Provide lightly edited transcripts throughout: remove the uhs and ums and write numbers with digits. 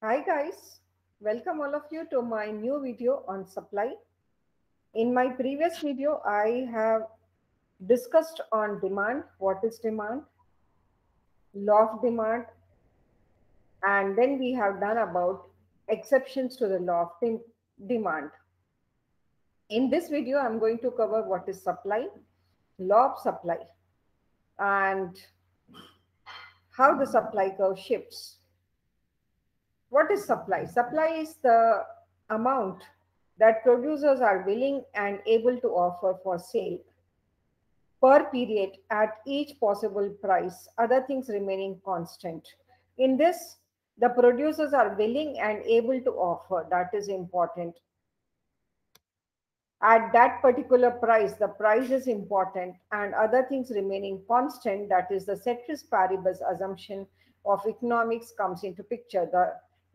Hi guys, welcome all of you to my new video on supply. In my previous video, I have discussed on demand, what is demand, law of demand, and then we have done about exceptions to the law of demand. In this video, I'm going to cover what is supply, law of supply, and how the supply curve shifts. What is supply? Supply is the amount that producers are willing and able to offer for sale per period at each possible price, other things remaining constant. In this, the producers are willing and able to offer, that is important. At that particular price, the price is important, and other things remaining constant, that is the ceteris paribus assumption of economics comes into picture.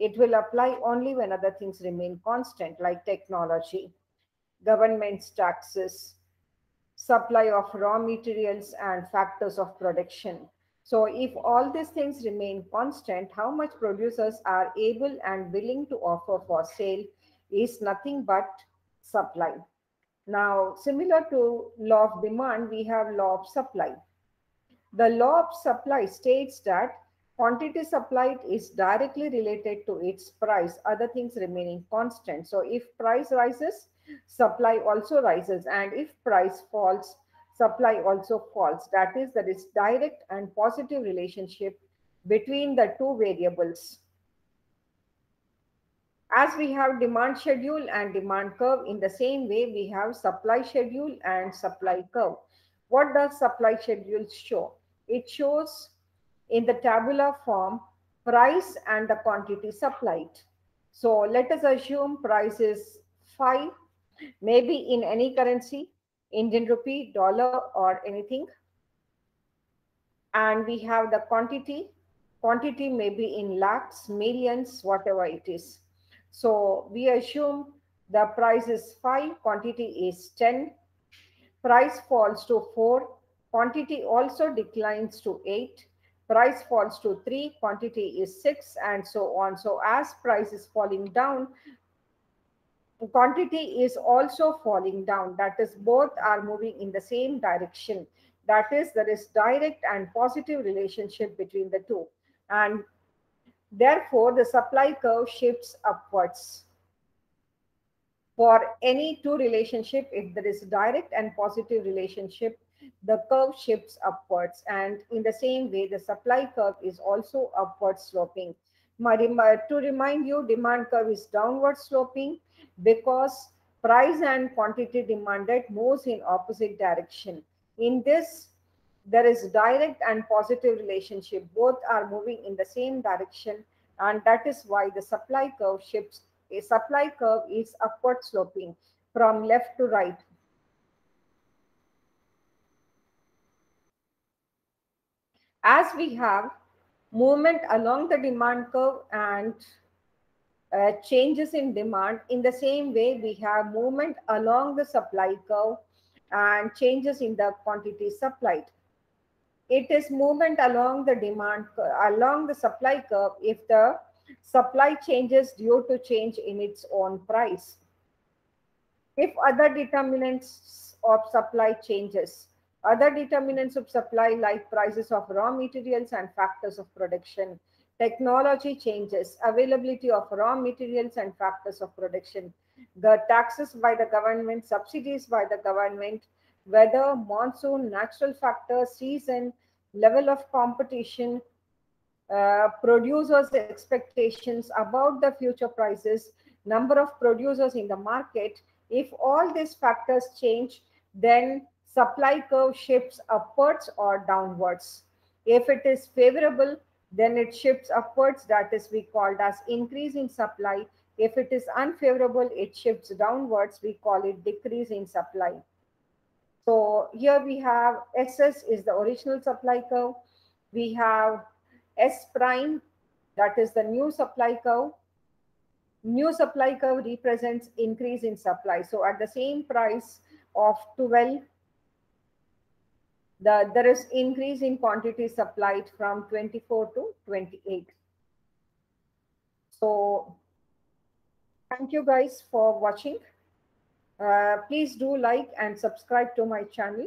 It will apply only when other things remain constant, like technology, government's taxes, supply of raw materials, and factors of production. So, if all these things remain constant, how much producers are able and willing to offer for sale is nothing but supply. Now, similar to law of demand, we have law of supply. The law of supply states that quantity supplied is directly related to its price, other things remaining constant. So, if price rises, supply also rises, and if price falls, supply also falls. That is, there is direct and positive relationship between the two variables. As we have demand schedule and demand curve, in the same way we have supply schedule and supply curve. What does supply schedule show? It shows in the tabular form price and the quantity supplied. So let us assume price is 5, maybe in any currency, Indian rupee, dollar, or anything. And we have the quantity may be in lakhs, millions, whatever it is. So we assume the price is 5, quantity is 10, price falls to 4, quantity also declines to 8, price falls to 3, quantity is 6, and so on. So as price is falling down, quantity is also falling down. That is, both are moving in the same direction. That is, there is direct and positive relationship between the two, and therefore the supply curve shifts upwards. For any two relationship, if there is direct and positive relationship, the curve shifts upwards, and in the same way the supply curve is also upward sloping. To remind you, demand curve is downward sloping because price and quantity demanded moves in opposite direction. In this, there is direct and positive relationship, both are moving in the same direction, and that is why the supply curve shifts. A supply curve is upward sloping from left to right. As we have movement along the demand curve and changes in demand, in the same way we have movement along the supply curve and changes in the quantity supplied. It is movement along the along the supply curve if the supply changes due to change in its own price. If other determinants of supply changes, other determinants of supply like prices of raw materials and factors of production, technology changes, availability of raw materials and factors of production, the taxes by the government, subsidies by the government, weather, monsoon, natural factors, season, level of competition, producers' expectations about the future prices, number of producers in the market. If all these factors change, then supply curve shifts upwards or downwards. If it is favorable, then it shifts upwards, that is we called as increase in supply. If it is unfavorable, it shifts downwards, we call it decrease in supply. So here we have SS is the original supply curve. We have S prime, that is the new supply curve. New supply curve represents increase in supply. So at the same price of 12, there is increase in quantity supplied from 24 to 28. So thank you guys for watching. Please do like and subscribe to my channel.